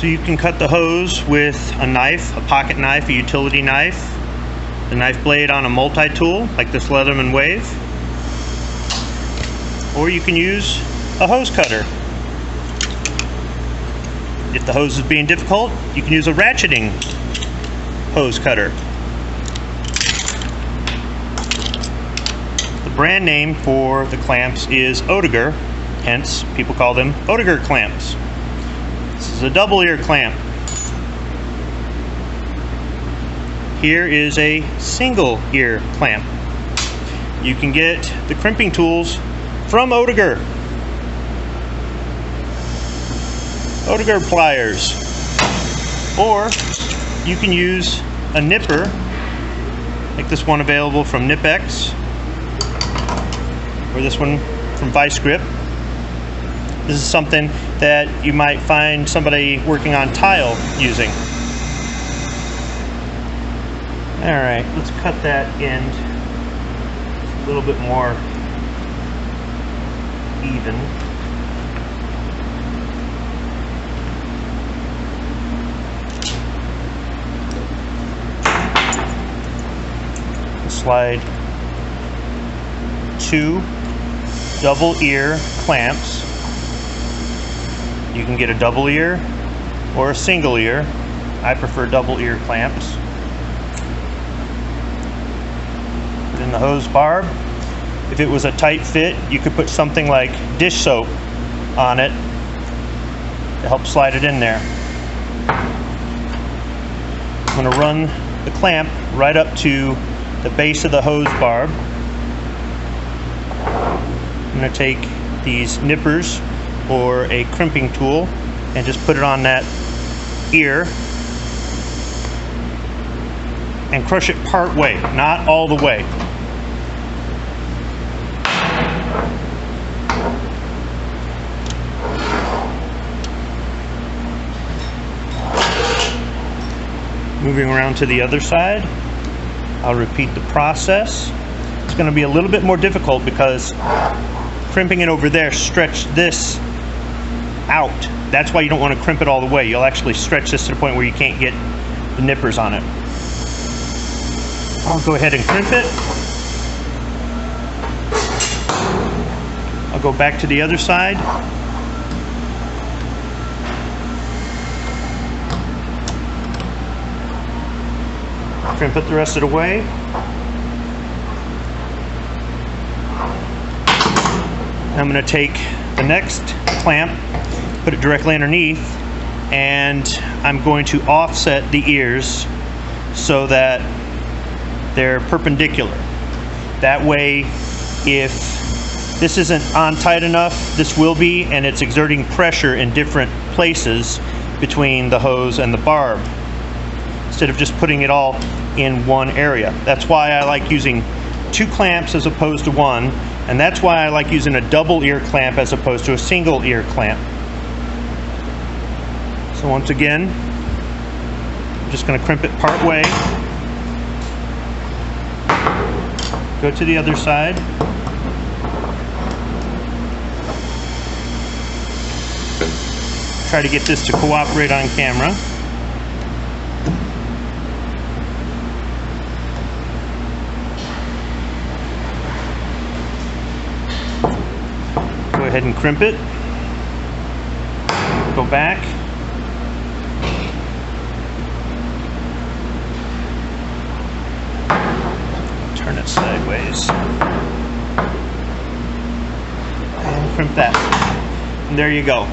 So you can cut the hose with a knife, a pocket knife, a utility knife, the knife blade on a multi-tool like this Leatherman Wave, or you can use a hose cutter. If the hose is being difficult, you can use a ratcheting hose cutter. The brand name for the clamps is Oetiker, hence people call them Oetiker clamps. This is a double ear clamp. Here is a single ear clamp. You can get the crimping tools from Oetiker. Oetiker pliers. Or you can use a nipper, like this one available from Knipex, or this one from Vice Grip. This is something that you might find somebody working on tile using. Alright, let's cut that end a little bit more even. Slide 2 double ear clamps. You can get a double ear or a single ear. I prefer double ear clamps. Put in the hose barb. If it was a tight fit, you could put something like dish soap on it to help slide it in there. I'm going to run the clamp right up to the base of the hose barb. I'm going to take these nippers or a crimping tool and just put it on that ear and crush it part way, not all the way. Moving around to the other side, I'll repeat the process. It's going to be a little bit more difficult because crimping it over there stretched this out. That's why you don't want to crimp it all the way. You'll actually stretch this to the point where you can't get the nippers on it. I'll go ahead and crimp it. I'll go back to the other side. Crimp it the rest of the way. I'm going to take the next clamp, put it directly underneath, and I'm going to offset the ears so that they're perpendicular. That way, if this isn't on tight enough, this will be, and it's exerting pressure in different places between the hose and the barb, instead of just putting it all in one area. That's why I like using 2 clamps as opposed to 1, and that's why I like using a double ear clamp as opposed to a single ear clamp. So once again, I'm just going to crimp it part way. Go to the other side. Try to get this to cooperate on camera. Go ahead and crimp it. Go back. Turn it sideways. And crimp that. And there you go.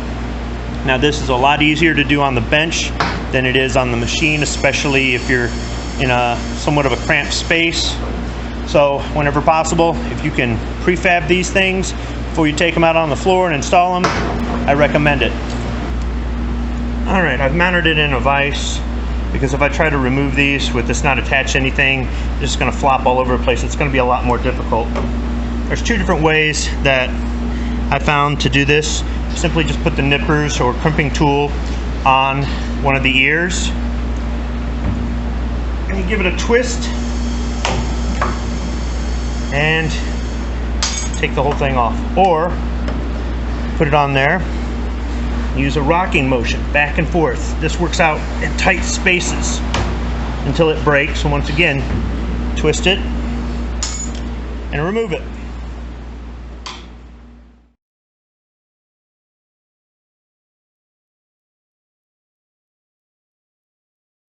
Now this is a lot easier to do on the bench than it is on the machine, especially if you're in a somewhat of a cramped space. So whenever possible, if you can prefab these things before you take them out on the floor and install them, I recommend it. Alright, I've mounted it in a vise because if I try to remove these with this not attached to anything, it's just going to flop all over the place. It's going to be a lot more difficult. There's 2 different ways that I found to do this. Simply just put the nippers or crimping tool on one of the ears and you give it a twist and take the whole thing off, or put it on there, use a rocking motion back and forth. This works out in tight spaces until it breaks. So once again, twist it and remove it.